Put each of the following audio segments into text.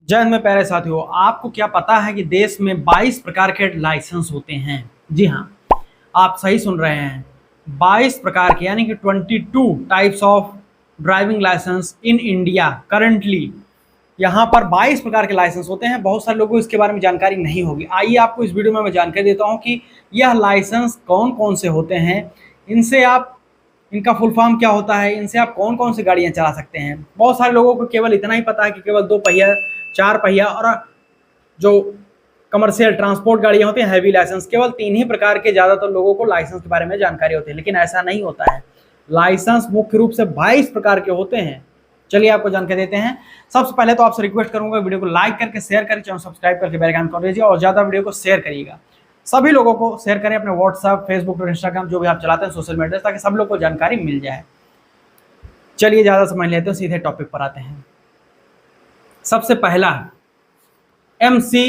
जय हिंद में प्यारे साथियों, आपको क्या पता है कि देश में 22 प्रकार के लाइसेंस होते हैं। जी हाँ, आप सही सुन रहे हैं। 22 प्रकार के यानी कि 22 types of driving license in India currently. यहाँ पर 22 प्रकार के लाइसेंस होते हैं। बहुत सारे लोगों को इसके बारे में जानकारी नहीं होगी। आइए आपको इस वीडियो में मैं जानकारी देता हूँ कि यह लाइसेंस कौन कौन से होते हैं, इनसे आप इनका फुल फॉर्म क्या होता है, इनसे आप कौन कौन सी गाड़ियाँ चला सकते हैं। बहुत सारे लोगों को केवल इतना ही पता है कि केवल 2 पहिया, 4 पहिया और जो कमर्शियल ट्रांसपोर्ट गाड़ियाँ होती हैं हैवी लाइसेंस, केवल 3 ही प्रकार के ज़्यादातर लोगों को लाइसेंस के बारे में जानकारी होती है। लेकिन ऐसा नहीं होता है। लाइसेंस मुख्य रूप से 22 प्रकार के होते हैं। चलिए आपको जानकारी देते हैं। सबसे पहले तो आपसे रिक्वेस्ट करूंगा, वीडियो को लाइक करके शेयर करके चैनल सब्सक्राइब करके बेल आइकन कर दीजिए और ज़्यादा वीडियो को शेयर करिएगा। सभी लोगों को शेयर करें, अपने व्हाट्सएप, फेसबुक और इंस्टाग्राम जो भी आप चलाते हैं सोशल मीडिया, ताकि सब लोग को जानकारी मिल जाए। चलिए ज़्यादा समझ लेते हैं, सीधे टॉपिक पर आते हैं। सबसे पहला MC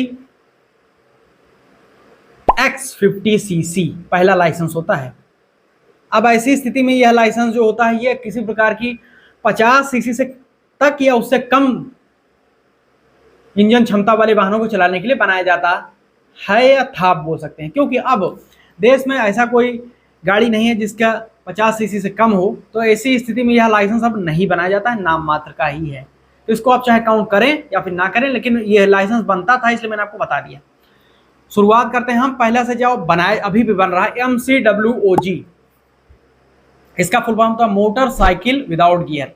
X50cc पहला लाइसेंस होता है। अब ऐसी स्थिति में यह लाइसेंस जो होता है, यह किसी प्रकार की 50 सीसी से तक या उससे कम इंजन क्षमता वाले वाहनों को चलाने के लिए बनाया जाता है, या था आप बोल सकते हैं। क्योंकि अब देश में ऐसा कोई गाड़ी नहीं है जिसका 50 सीसी से कम हो, तो ऐसी स्थिति में यह लाइसेंस अब नहीं बनाया जाता है, नाम मात्र का ही है। तो इसको आप चाहे काउंट करें या फिर ना करें, लेकिन यह लाइसेंस बनता था, इसलिए मैंने आपको बता दिया। शुरुआत करते हैं हम पहला से, जो बनाए अभी भी बन रहा है, MCWOG। इसका फुल फॉर्म था मोटरसाइकिल विदाउट गियर।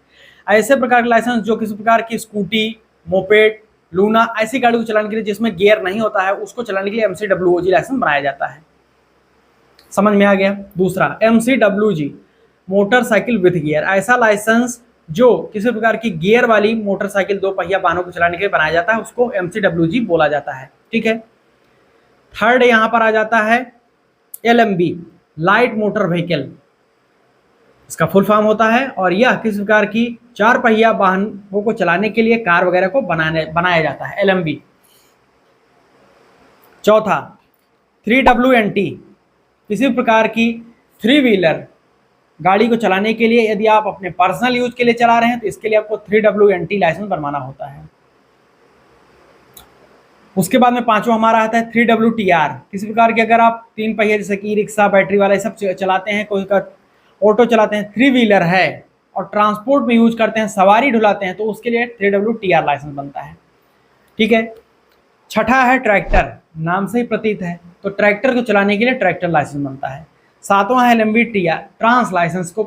ऐसे प्रकार के लाइसेंस जो किसी प्रकार की स्कूटी, मोपेड, लूना ऐसी गाड़ी को चलाने के लिए जिसमें गियर नहीं होता है, उसको चलाने के लिए MCWOG लाइसेंस बनाया जाता है। समझ में आ गया। दूसरा MCWG मोटरसाइकिल विद गियर। ऐसा लाइसेंस जो किसी प्रकार की गियर वाली मोटरसाइकिल, 2 पहिया वाहनों को चलाने के लिए बनाया जाता है, उसको MCWG बोला जाता है। ठीक है। थर्ड यहाँ पर आ जाता है LMV लाइट मोटर व्हीकल। इसका फुल फॉर्म होता है, और यह किस प्रकार की 4 पहिया वाहनों को चलाने के लिए, कार वगैरह को बनाया जाता है, LMV। चौथा 3WNT किसी प्रकार की 3 व्हीलर गाड़ी को चलाने के लिए, यदि आप अपने पर्सनल यूज के लिए चला रहे हैं तो इसके लिए आपको 3WNT लाइसेंस बनवाना होता है। उसके बाद में पांचवा हमारा आता है 3WTR। किसी प्रकार के अगर आप 3 पहिए जैसे कि रिक्शा, बैटरी वाला सब चलाते हैं, कोई का ऑटो चलाते हैं, 3 व्हीलर है और ट्रांसपोर्ट में यूज करते हैं, सवारी ढुलाते हैं, तो उसके लिए 3WTR लाइसेंस बनता है। ठीक है। छठा है ट्रैक्टर, नाम से ही प्रतीत है, तो ट्रैक्टर को चलाने के लिए ट्रैक्टर लाइसेंस बनता है। सातवां है LMV ट्रांस लाइसेंस को,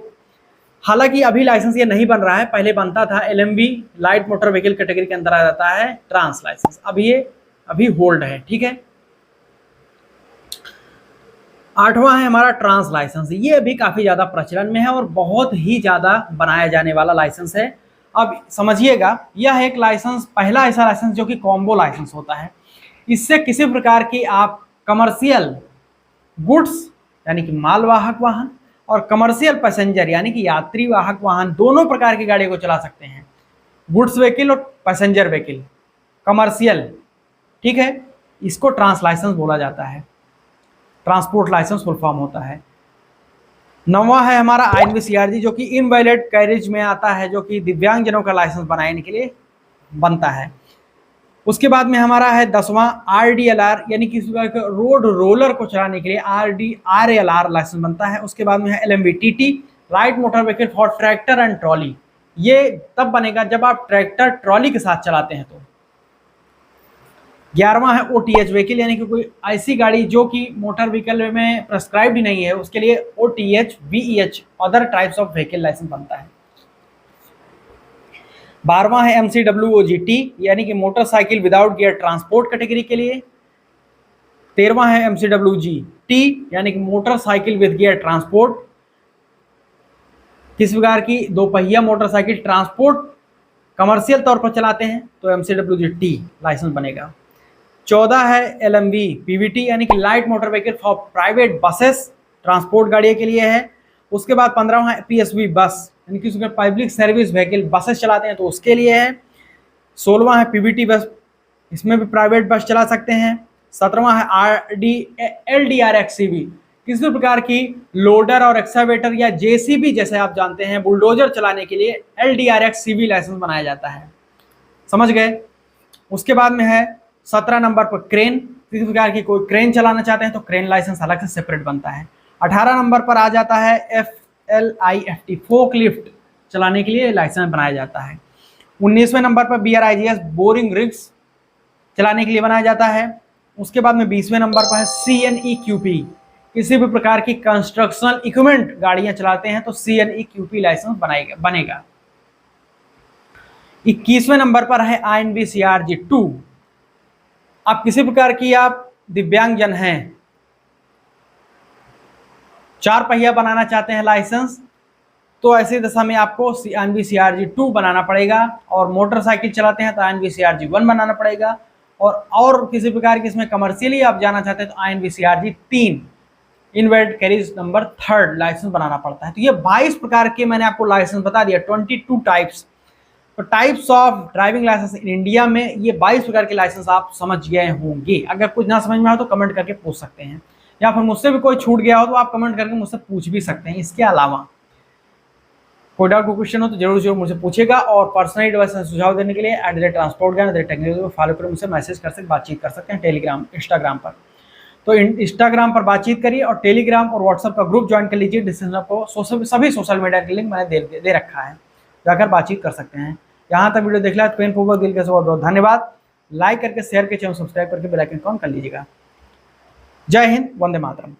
हालांकि अभी लाइसेंस ये नहीं बन रहा है, पहले बनता था। LMV light motor vehicle category के अंदर आ जाता है ट्रांस लाइसेंस, अब ये अभी होल्ड है। ठीक है। आठवां है हमारा ट्रांस लाइसेंस। ये अभी काफी ज्यादा प्रचलन में है और बहुत ही ज्यादा बनाया जाने वाला लाइसेंस है। अब समझिएगा, यह एक लाइसेंस, पहला ऐसा लाइसेंस जो कि कॉम्बो लाइसेंस होता है। इससे किसी प्रकार की आप कमर्शियल गुड्स यानी कि मालवाहक वाहन और कमर्शियल पैसेंजर यानी कि यात्री वाहक वाहन, दोनों प्रकार की गाड़ी को चला सकते हैं। गुड्स व्हीकल और पैसेंजर व्हीकल, कमर्शियल। ठीक है। इसको ट्रांस लाइसेंस बोला जाता है, ट्रांसपोर्ट लाइसेंस फुल फॉर्म होता है। नौवां है हमारा INVCRG, जो कि इनवैलिड कैरेज में आता है, जो कि दिव्यांगजनों का लाइसेंस बनाने के लिए बनता है। उसके बाद में हमारा है 10वां RDLR, यानी कि रोड रोलर को चलाने के लिए RDRLR लाइसेंस बनता है। उसके बाद में है LMVTT light motor vehicle for tractor and trolley. ये तब बनेगा जब आप ट्रैक्टर ट्रॉली के साथ चलाते हैं। तो 11वां है OTH व्हीकल, यानी कि कोई ऐसी गाड़ी जो कि मोटर व्हीकल में प्रेस्क्राइब्ड नहीं है, उसके लिए OTH VEH other types of vehicle license बनता है। 12वां है MCWOGT, यानी कि motorcycle without gear transport category के लिए। 13वां है MCWGT, यानी कि मोटरसाइकिल विद गियर ट्रांसपोर्ट, किस प्रकार की 2 पहिया मोटरसाइकिल ट्रांसपोर्ट कमर्शियल तौर पर चलाते हैं, तो MCWGT लाइसेंस बनेगा। 14 है LMV PVT, यानी कि light motor vehicle for private buses, transport गाड़ियों के लिए है। उसके बाद 15वां है PSV बस, यानी कि उसमें पब्लिक सर्विस व्हीकल बसेस चलाते हैं, तो उसके लिए है। 16वां है PVT बस, इसमें भी प्राइवेट बस चला सकते हैं। 17वां है LDRXCV, किसी प्रकार की लोडर और एक्सकावेटर या JCB जैसे आप जानते हैं बुलडोजर चलाने के लिए LDRXCV लाइसेंस बनाया जाता है। समझ गए। उसके बाद में है 17 नंबर पर क्रेन, किसी प्रकार की कोई क्रेन चलाना चाहते हैं तो क्रेन लाइसेंस अलग से सेपरेट बनता है। 18 नंबर पर आ जाता है FLIFT, फोक लिफ्ट चलाने के लिए लाइसेंस बनाया जाता है। 19वें नंबर पर BRIGS, बोरिंग रिग्स चलाने के लिए बनाया जाता है। उसके बाद में 20वें नंबर पर है CNEQP, किसी भी प्रकार की कंस्ट्रक्शनल इक्विपमेंट गाड़ियां चलाते हैं तो CNEQP लाइसेंस बनेगा। 21वें नंबर पर है INVCRG 2, आप किसी प्रकार की आप दिव्यांग जन हैं, 4 पहिया बनाना चाहते हैं लाइसेंस, तो ऐसी दशा में आपको INVCRG 2 बनाना पड़ेगा, और मोटरसाइकिल चलाते हैं तो INVCRG 1 बनाना पड़ेगा, और किसी प्रकार की इसमें कमर्शियली आप जाना चाहते हैं तो INVCRG 3, invalid carriage number 3 licence बनाना पड़ता है। तो ये 22 प्रकार के मैंने आपको लाइसेंस बता दिया, 22 टाइप्स। तो types of driving license in India में ये 22 प्रकार के लाइसेंस आप समझ गए होंगे। अगर कुछ ना समझ में आए तो कमेंट करके पूछ सकते हैं, या फिर मुझसे भी कोई छूट गया हो तो आप कमेंट करके मुझसे पूछ भी सकते हैं। इसके अलावा कोई डाउट कोई क्वेश्चन हो तो जरूर मुझसे पूछेगा, और पर्सनली एडवाइस सुझाव देने के लिए @ट्रांसपोर्ट ज्ञान टेक्निकल फॉलो कर मुझसे मैसेज कर सकते, बातचीत कर सकते हैं टेलीग्राम इंस्टाग्राम पर। तो इंस्टाग्राम पर बातचीत करिए, और टेलीग्राम और व्हाट्सएप का ग्रुप ज्वाइन कर लीजिए। डिस्क्रिप्शन को सभी सोशल मीडिया के लिंक मैंने दे रखा है, जाकर बातचीत कर सकते हैं। यहाँ तक वीडियो देख लिया तो पेनपूर्वक दिल के बहुत बहुत धन्यवाद। लाइक करके शेयर के चैनल सब्सक्राइब करके बेल आइकन ऑन कर लीजिएगा। जय हिंद, वंदे मातरम।